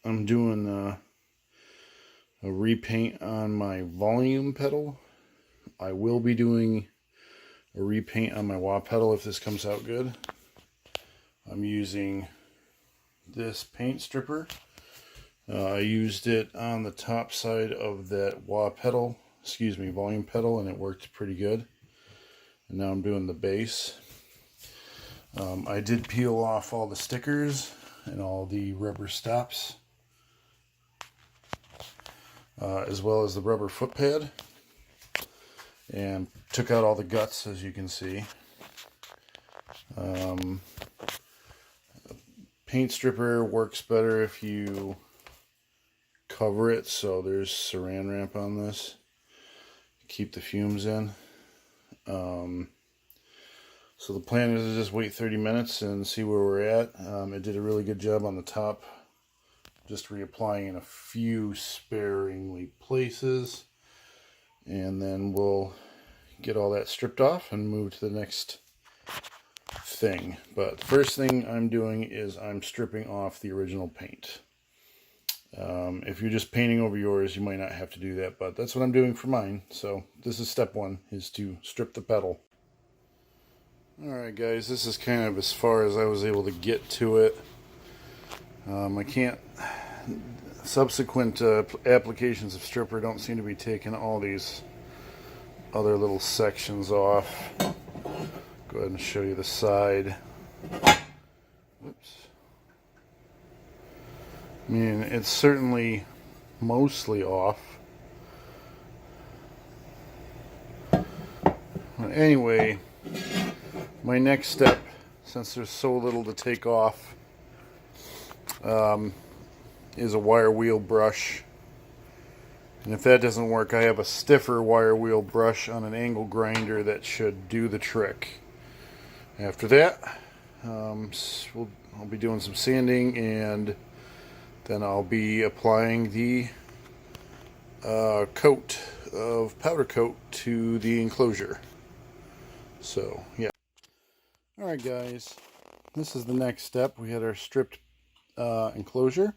I'm doing a repaint on my volume pedal. I will be doing a repaint on my wah pedal if this comes out good. I'm using this paint stripper. I used it on the top side of that wah pedal, volume pedal, and it worked pretty good. And now I'm doing the base. I did peel off all the stickers and all the rubber stops, as well as the rubber foot pad, and took out all the guts, as you can see. Paint stripper works better if you cover it, so there's saran wrap on this to keep the fumes in. So the plan is to just wait 30 minutes and see where we're at. It did a really good job on the top, just reapplying in a few sparingly places, and then we'll get all that stripped off and move to the next thing. But the first thing I'm doing is I'm stripping off the original paint. If you're just painting over yours, you might not have to do that, but that's what I'm doing for mine. So this is step one, is to strip the pedal. Alright guys, this is kind of as far as I was able to get to it. I can't, subsequent applications of stripper don't seem to be taking all these other little sections off. Go ahead and show you the side. Whoops. I mean, it's certainly mostly off. But anyway, my next step, since there's so little to take off, is a wire wheel brush. And if that doesn't work, I have a stiffer wire wheel brush on an angle grinder that should do the trick. After that, I'll be doing some sanding, and then I'll be applying the coat of powder coat to the enclosure. So, yeah. Alright guys, this is the next step. We had our stripped enclosure,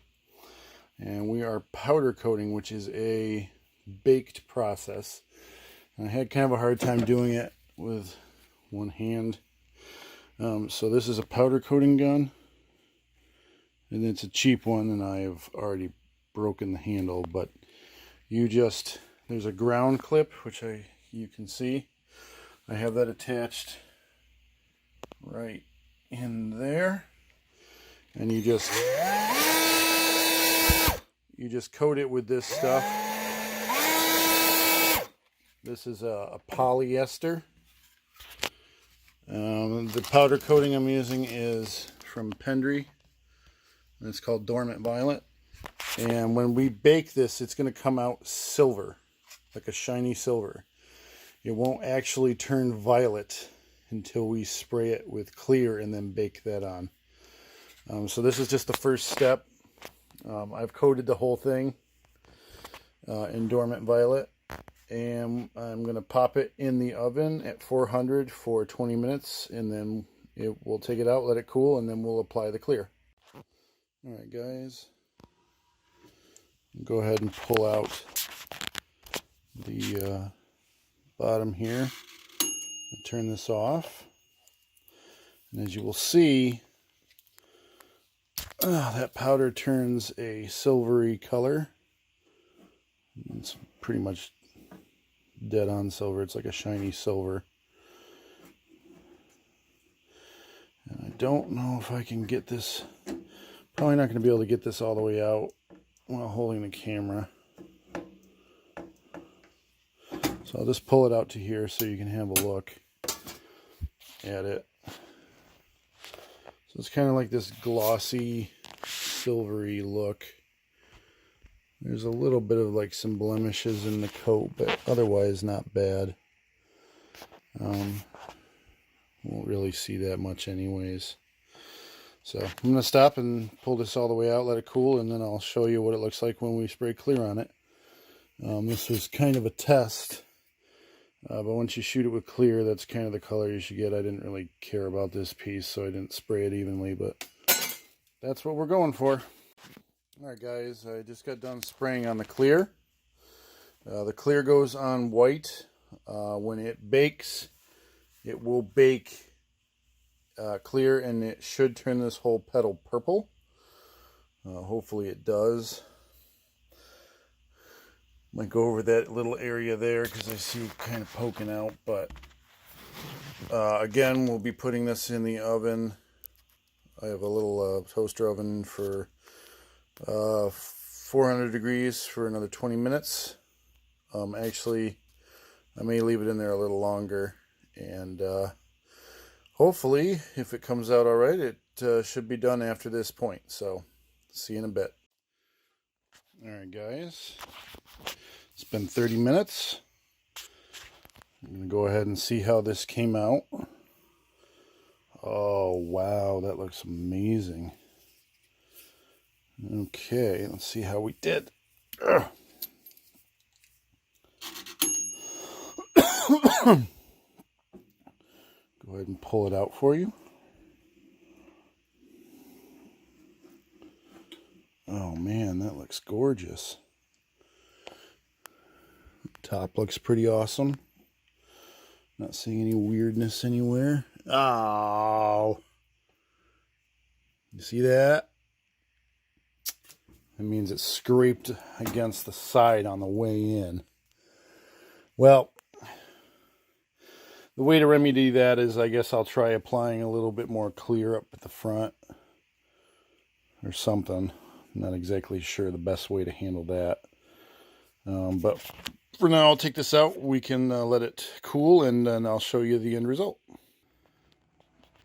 and we are powder coating, which is a baked process. And I had kind of a hard time doing it with one hand. So this is a powder coating gun, and it's a cheap one, and I have already broken the handle, but there's a ground clip, which you can see. I have that attached right in there, and you just coat it with this stuff. This is a polyester. The powder coating I'm using is from Pendry, and it's called Dormant Violet. And when we bake this, it's going to come out silver, like a shiny silver. It won't actually turn violet until we spray it with clear and then bake that on. So this is just the first step. I've coated the whole thing in Dormant Violet, and I'm going to pop it in the oven at 400 for 20 minutes, and then we'll take it out, let it cool, and then we'll apply the clear. Alright guys, go ahead and pull out the bottom here and turn this off. And as you will see, that powder turns a silvery color. It's pretty much dead on silver. It's like a shiny silver. And I don't know if I can get this, probably not going to be able to get this all the way out while holding the camera. So I'll just pull it out to here so you can have a look at it. So it's kind of like this glossy, silvery look. There's a little bit of like some blemishes in the coat, but otherwise not bad. Won't really see that much anyways. So I'm going to stop and pull this all the way out, let it cool, and then I'll show you what it looks like when we spray clear on it. This was kind of a test. But once you shoot it with clear, that's kind of the color you should get. I didn't really care about this piece, so I didn't spray it evenly, but that's what we're going for. Alright guys, I just got done spraying on the clear. The clear goes on white. When it bakes, it will bake clear, and it should turn this whole petal purple. Hopefully it does. Might go over that little area there because I see it kind of poking out, but again, we'll be putting this in the oven. I have a little toaster oven for 400 degrees for another 20 minutes. Actually, I may leave it in there a little longer, and hopefully, if it comes out all right, it should be done after this point. So, see you in a bit. Alright guys, it's been 30 minutes. I'm going to go ahead and see how this came out. Oh wow, that looks amazing. Okay, let's see how we did. Ugh. Go ahead and pull it out for you. Oh man, that looks gorgeous. Top looks pretty awesome. Not seeing any weirdness anywhere. Oh, you see that? That means it scraped against the side on the way in. Well, the way to remedy that is, I guess I'll try applying a little bit more clear up at the front or something. I'm not exactly sure the best way to handle that. But for now, I'll take this out. We can let it cool, and then I'll show you the end result.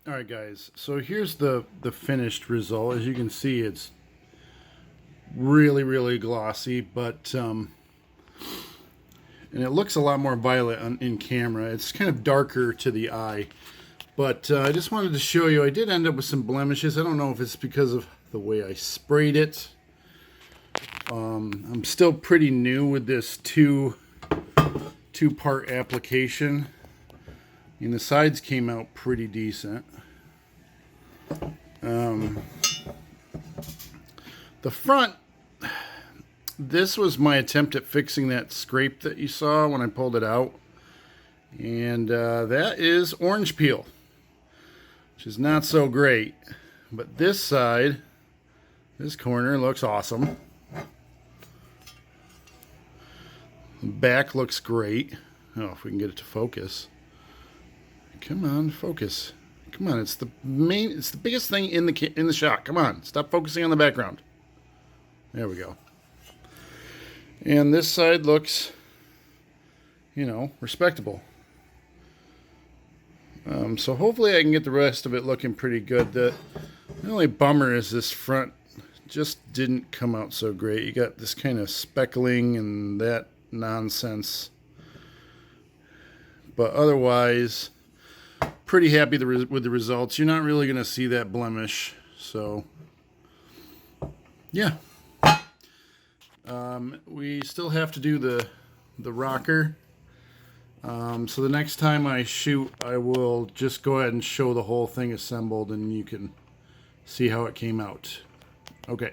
Alright guys, so here's the finished result. As you can see, it's really glossy, but and it looks a lot more violet in camera. It's kind of darker to the eye, but I just wanted to show you, I did end up with some blemishes. I don't know if it's because of the way I sprayed it. I'm still pretty new with this two-part application, and the sides came out pretty decent. The front, this was my attempt at fixing that scrape that you saw when I pulled it out. And that is orange peel, which is not so great. But this side, this corner looks awesome. The back looks great. Oh, if we can get it to focus. Come on, focus. Come on, it's the biggest thing in the shot. Come on, stop focusing on the background. There we go. And this side looks, you know, respectable. So hopefully I can get the rest of it looking pretty good. The only bummer is this front just didn't come out so great. You got this kind of speckling and that nonsense. But otherwise, pretty happy with the results. You're not really going to see that blemish. So, yeah. We still have to do the rocker. So the next time I shoot, I will just go ahead and show the whole thing assembled, and you can see how it came out. Okay.